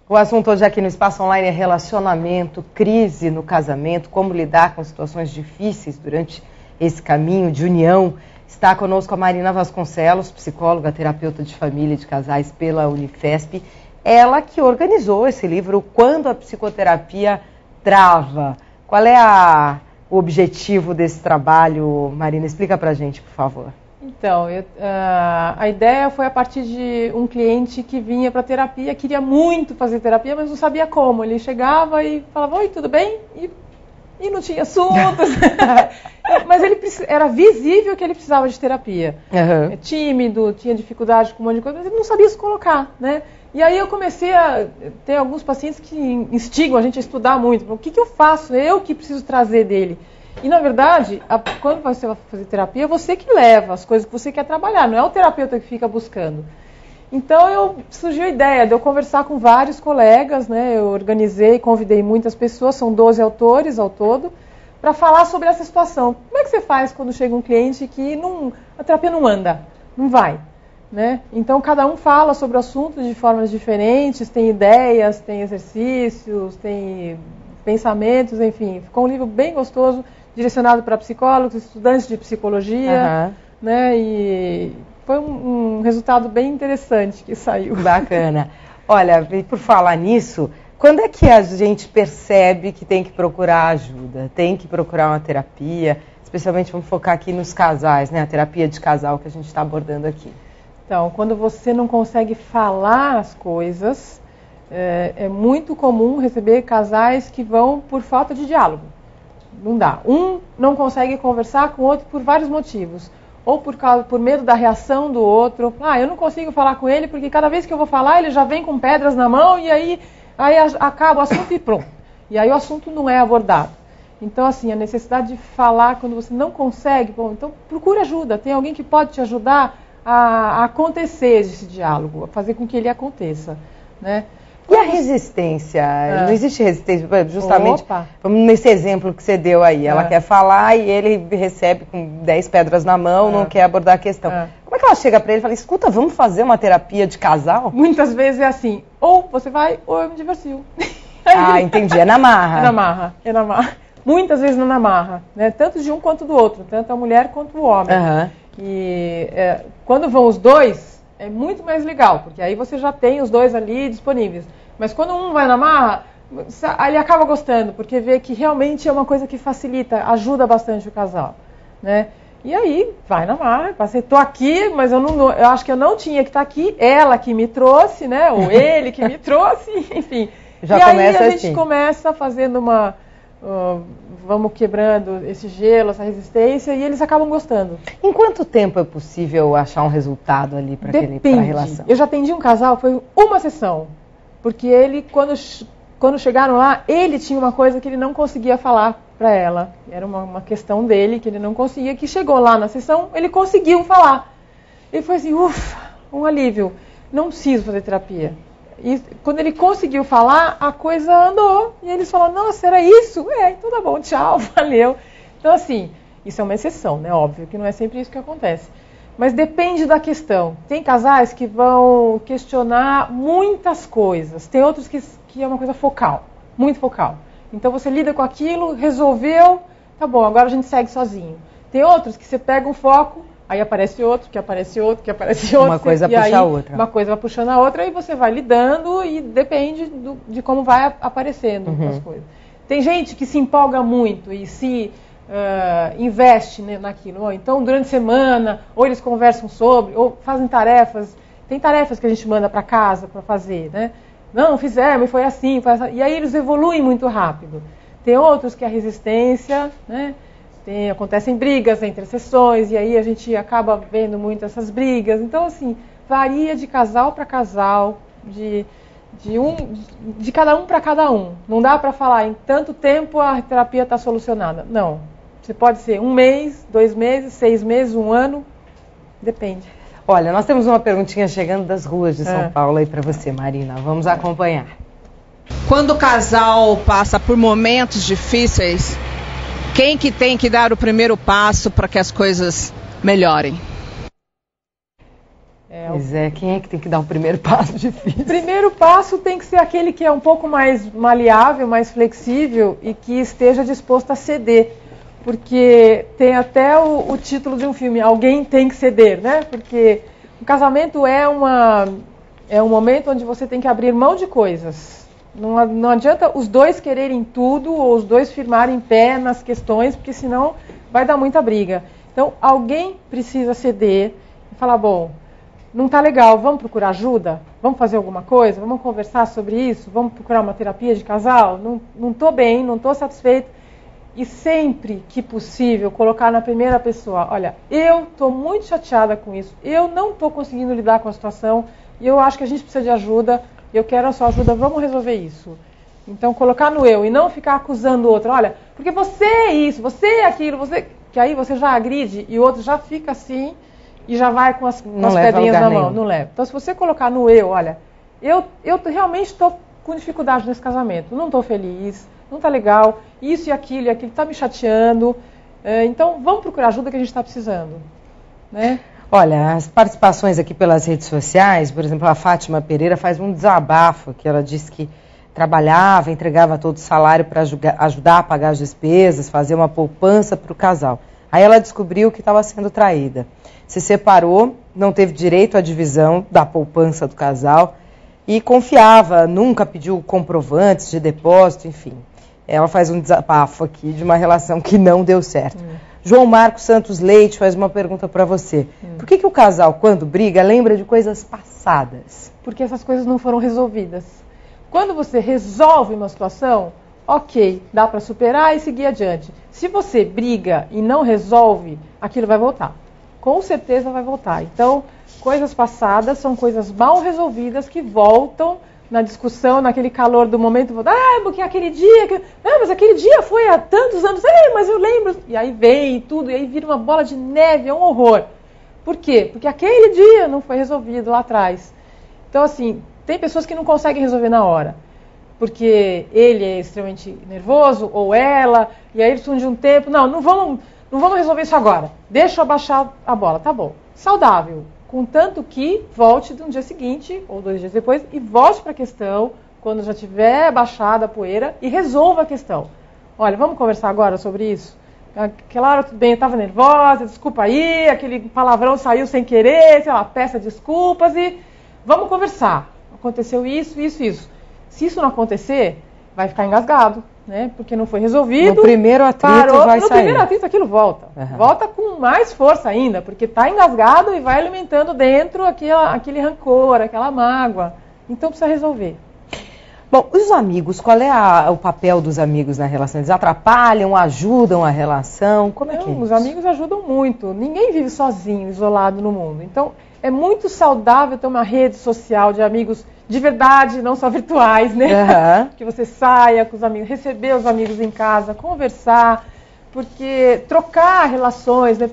O assunto hoje aqui no Espaço Online é relacionamento, crise no casamento, como lidar com situações difíceis durante esse caminho de união. Está conosco a Marina Vasconcelos, psicóloga, terapeuta de família e de casais pela Unifesp. Ela que organizou esse livro, Quando a Psicoterapia Trava. Qual é o objetivo desse trabalho, Marina? Explica pra gente, por favor. Então, a ideia foi a partir de um cliente que vinha para terapia, queria muito fazer terapia, mas não sabia como. Ele chegava e falava, oi, tudo bem? E não tinha assuntos. Mas era visível que ele precisava de terapia. Uhum. É tímido, tinha dificuldade com um monte de coisa, mas ele não sabia se colocar, né? E aí eu comecei a ter alguns pacientes que instigam a gente a estudar muito. O que eu faço? Eu que preciso trazer dele. E, na verdade, quando você vai fazer terapia, é você que leva as coisas que você quer trabalhar, não é o terapeuta que fica buscando. Então, surgiu a ideia de eu conversar com vários colegas, né? Eu organizei, convidei muitas pessoas, são 12 autores ao todo, para falar sobre essa situação. Como é que você faz quando chega um cliente que a terapia não anda, não vai? Né? Então, cada um fala sobre o assunto de formas diferentes, tem ideias, tem exercícios, tem pensamentos, enfim. Ficou um livro bem gostoso, direcionado para psicólogos, estudantes de psicologia, né? E foi um resultado bem interessante que saiu. Bacana. Olha, por falar nisso, quando é que a gente percebe que tem que procurar ajuda, tem que procurar uma terapia? Especialmente vamos focar aqui nos casais, né? A terapia de casal que a gente está abordando aqui. Então, quando você não consegue falar as coisas, é muito comum receber casais que vão por falta de diálogo. Não dá. Um não consegue conversar com o outro por vários motivos. Ou por medo da reação do outro. Eu não consigo falar com ele porque cada vez que eu vou falar ele já vem com pedras na mão e aí acaba o assunto e pronto. E aí o assunto não é abordado. Então, assim, a necessidade de falar quando você não consegue, então procure ajuda. Tem alguém que pode te ajudar a acontecer esse diálogo, a fazer com que ele aconteça, né? E a resistência? Não existe resistência? Justamente, vamos nesse exemplo que você deu aí. Ela quer falar e ele recebe com 10 pedras na mão, não quer abordar a questão. Como é que ela chega pra ele e fala, escuta, vamos fazer uma terapia de casal? Muitas vezes é assim, ou você vai, ou eu me divorcio. Entendi, é na marra. É na marra. Muitas vezes não na marra, né? Tanto de um quanto do outro, tanto a mulher quanto o homem. E quando vão os dois, é muito mais legal, porque aí você já tem os dois ali disponíveis. Mas quando um vai na marra, ele acaba gostando, porque vê que realmente é uma coisa que facilita, ajuda bastante o casal, né? E aí, vai na marra, estou aqui, mas eu acho que eu não tinha que estar aqui, ela que me trouxe, né? Ou ele que me trouxe, enfim. Já e começa aí a assim. gente começa fazendo vamos quebrando esse gelo, essa resistência, e eles acabam gostando. Em quanto tempo é possível achar um resultado ali para a relação? Eu já atendi um casal, foi uma sessão, porque ele, quando chegaram lá, ele tinha uma coisa que ele não conseguia falar para ela. Era uma questão dele, que ele não conseguia, que chegou lá na sessão, ele conseguiu falar. Ele foi assim, ufa, um alívio, não preciso fazer terapia. E quando ele conseguiu falar, a coisa andou. E eles falaram, nossa, era isso? Então tá bom, tchau, valeu. Então, assim, isso é uma exceção, né? Óbvio que não é sempre isso que acontece. Mas depende da questão. Tem casais que vão questionar muitas coisas. Tem outros que é uma coisa focal, muito focal. Então você lida com aquilo, resolveu, tá bom, agora a gente segue sozinho. Tem outros que você pega um foco, aí aparece outro, que aparece outro, que aparece outro. Uma coisa puxa a outra. Uma coisa vai puxando a outra e você vai lidando e depende de como vai aparecendo as coisas. Tem gente que se empolga muito e se investe naquilo. Então, durante a semana, ou eles conversam sobre, ou fazem tarefas. Tem tarefas que a gente manda para casa para fazer, né? Não, fizemos, foi assim, foi assim. E aí eles evoluem muito rápido. Tem outros que a resistência, né? Acontecem brigas entre sessões e aí a gente acaba vendo muito essas brigas. Então, assim, varia de casal para casal, de cada um para cada um. Não dá para falar em tanto tempo a terapia está solucionada. Não. Você pode ser 1 mês, 2 meses, 6 meses, 1 ano. Depende. Olha, nós temos uma perguntinha chegando das ruas de São Paulo aí para você, Marina. Vamos acompanhar. Quando o casal passa por momentos difíceis, quem que tem que dar o primeiro passo para que as coisas melhorem? Pois é, quem é que tem que dar o primeiro passo difícil? O primeiro passo tem que ser aquele que é um pouco mais maleável, mais flexível e que esteja disposto a ceder. Porque tem até o título de um filme, Alguém Tem que Ceder, né? Porque o casamento é um momento onde você tem que abrir mão de coisas. Não adianta os dois quererem tudo ou os dois firmarem pé nas questões, porque senão vai dar muita briga. Então, alguém precisa ceder e falar, bom, não está legal, vamos procurar ajuda? Vamos fazer alguma coisa? Vamos conversar sobre isso? Vamos procurar uma terapia de casal? Não estou bem, não estou satisfeito. E sempre que possível, colocar na primeira pessoa, olha, eu estou muito chateada com isso, eu não estou conseguindo lidar com a situação, e eu acho que a gente precisa de ajuda, eu quero a sua ajuda, vamos resolver isso. Então, colocar no eu e não ficar acusando o outro, olha, porque você é isso, você é aquilo, você... que aí você já agride e o outro já fica assim e já vai com as pedrinhas na mão, não leva. Então, se você colocar no eu, olha, eu realmente estou com dificuldade nesse casamento, não estou feliz, não está legal, isso e aquilo está me chateando, então vamos procurar ajuda que a gente está precisando, né? Olha, as participações aqui pelas redes sociais, por exemplo, a Fátima Pereira faz um desabafo, que ela disse que trabalhava, entregava todo o salário para ajudar a pagar as despesas, fazer uma poupança para o casal. Aí ela descobriu que estava sendo traída. Se separou, não teve direito à divisão da poupança do casal e confiava, nunca pediu comprovantes de depósito, enfim. Ela faz um desabafo aqui de uma relação que não deu certo. João Marcos Santos Leite faz uma pergunta para você. Por que o casal, quando briga, lembra de coisas passadas? Porque essas coisas não foram resolvidas. Quando você resolve uma situação, ok, dá para superar e seguir adiante. Se você briga e não resolve, aquilo vai voltar. Com certeza vai voltar. Então, coisas passadas são coisas mal resolvidas que voltam na discussão, naquele calor do momento, porque aquele dia... mas aquele dia foi há tantos anos, mas eu lembro... E aí vem tudo, e aí vira uma bola de neve, é um horror. Por quê? Porque aquele dia não foi resolvido lá atrás. Então, assim, tem pessoas que não conseguem resolver na hora. Porque ele é extremamente nervoso, ou ela, e aí eles precisam de um tempo. Não vamos resolver isso agora. Deixa eu abaixar a bola. Tá bom. Saudável. Contanto que volte no dia seguinte, ou 2 dias depois, e volte para a questão, quando já tiver baixada a poeira, e resolva a questão. Olha, vamos conversar agora sobre isso? Aquela hora, tudo bem, eu estava nervosa, desculpa aí, aquele palavrão saiu sem querer, sei lá, peça desculpas e vamos conversar. Aconteceu isso, isso, isso. Se isso não acontecer, vai ficar engasgado, né? Porque não foi resolvido. No primeiro atrito vai sair. No primeiro atrito aquilo volta. Volta com mais força ainda, porque está engasgado e vai alimentando dentro aquele rancor, aquela mágoa. Então precisa resolver. Bom, os amigos, qual é o papel dos amigos na relação? Eles atrapalham, ajudam a relação? Como é que é isso? Os amigos ajudam muito. Ninguém vive sozinho, isolado no mundo. Então, é muito saudável ter uma rede social de amigos de verdade, não só virtuais, né? Que você saia com os amigos, receber os amigos em casa, conversar, porque trocar relações, né?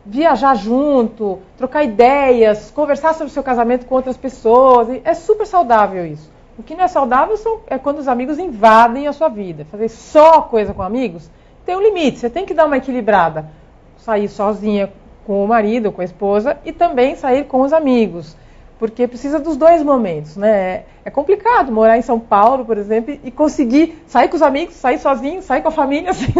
Viajar junto, trocar ideias, conversar sobre o seu casamento com outras pessoas, é super saudável isso. O que não é saudável é quando os amigos invadem a sua vida. Fazer só coisa com amigos tem um limite, você tem que dar uma equilibrada. Sair sozinha com o marido, com a esposa, e também sair com os amigos, porque precisa dos dois momentos, né? É complicado morar em São Paulo, por exemplo, e conseguir sair com os amigos, sair sozinho, sair com a família, assim,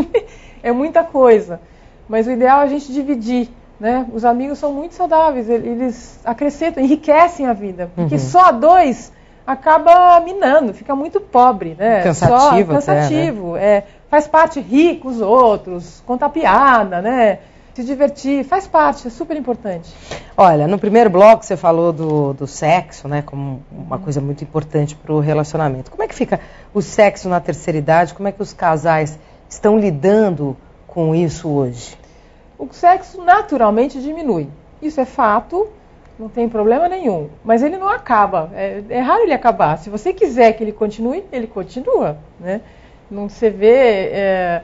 é muita coisa. Mas o ideal é a gente dividir, né? Os amigos são muito saudáveis, eles acrescentam, enriquecem a vida, porque só dois acaba minando, fica muito pobre, né? Cansativo, né? Faz parte rir com os outros, contar piada, né? Se divertir, faz parte, é super importante. Olha, no primeiro bloco você falou do sexo, né, como uma coisa muito importante para o relacionamento. Como é que fica o sexo na terceira idade? Como é que os casais estão lidando com isso hoje? O sexo naturalmente diminui. Isso é fato, não tem problema nenhum. Mas ele não acaba, é raro ele acabar. Se você quiser que ele continue, ele continua, né? Não se vê...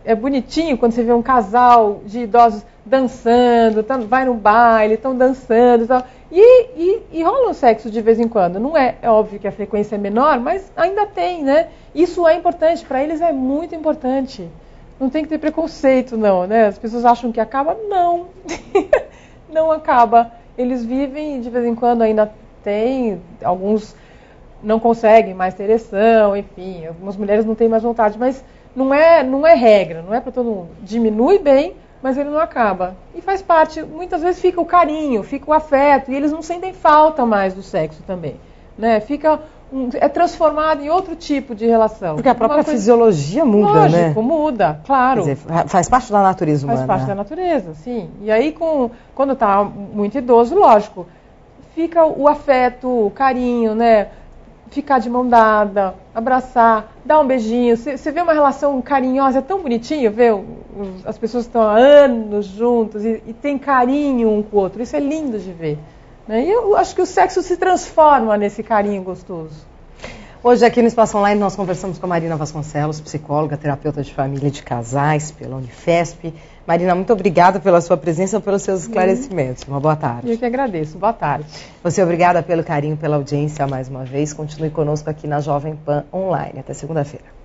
É bonitinho quando você vê um casal de idosos dançando, vai no baile, estão dançando e tal. E rola um sexo de vez em quando. Não é óbvio que a frequência é menor, mas ainda tem, né? Isso é importante, para eles é muito importante. Não tem que ter preconceito, não, né? As pessoas acham que acaba, não. não acaba. Eles vivem, de vez em quando ainda tem, alguns não conseguem mais ter ereção, enfim, algumas mulheres não têm mais vontade, mas não é regra, não é para todo mundo. Diminui bem, mas ele não acaba. E faz parte, muitas vezes fica o carinho, fica o afeto, e eles não sentem falta mais do sexo também, né? É transformado em outro tipo de relação. Porque a própria fisiologia muda, lógico, né? Muda, claro. Quer dizer, faz parte da natureza humana. Faz parte da natureza, sim. E aí, quando está muito idoso, lógico, fica o afeto, o carinho, né? Ficar de mão dada, abraçar, dar um beijinho. Você vê uma relação carinhosa, é tão bonitinho ver as pessoas que estão há anos juntas e tem carinho um com o outro. Isso é lindo de ver. Né? E eu acho que o sexo se transforma nesse carinho gostoso. Hoje aqui no Espaço Online nós conversamos com a Marina Vasconcelos, psicóloga, terapeuta de família e de casais pela Unifesp. Marina, muito obrigada pela sua presença e pelos seus esclarecimentos. Uma boa tarde. Eu que agradeço. Boa tarde. Você obrigada pelo carinho, pela audiência mais uma vez. Continue conosco aqui na Jovem Pan Online. Até segunda-feira.